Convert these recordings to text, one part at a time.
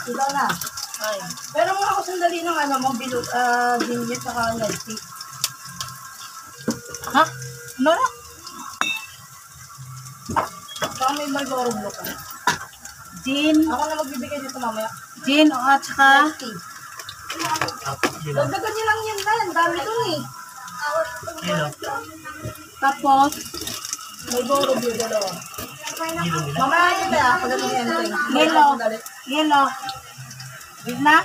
Ikaw na. Ay. Pero mo ako sandali ng ano mo, bilog, ginyet saka nagtik. Ha? Ano na? Baka may Marlboro ka. Gin. Ako na magbibigay dito mamaya. Gin at saka dagdagan niyo lang yan na. Dami dun eh. Tapos Marlboro yun dalawa. Mamaya yun ba? Pagdating yan. Yellow. Yellow. Wait na?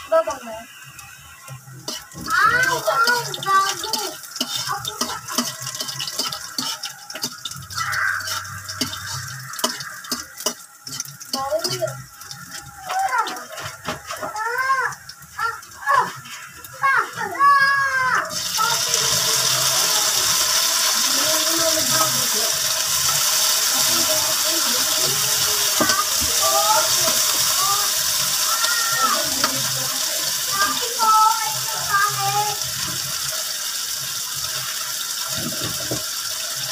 Babang mo.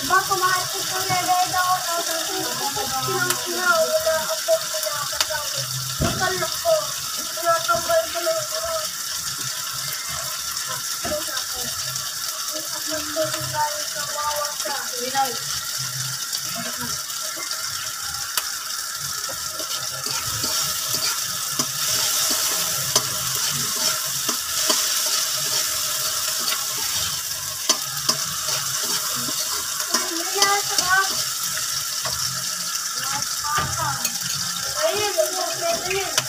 Baka kumakas ko na dahil ako sinang-sinaw na ako pinakasama. Nakalak ko. Pinatanggal ko na yung oras. At nagdating tayo sa wawa siya. Winay. Ayun,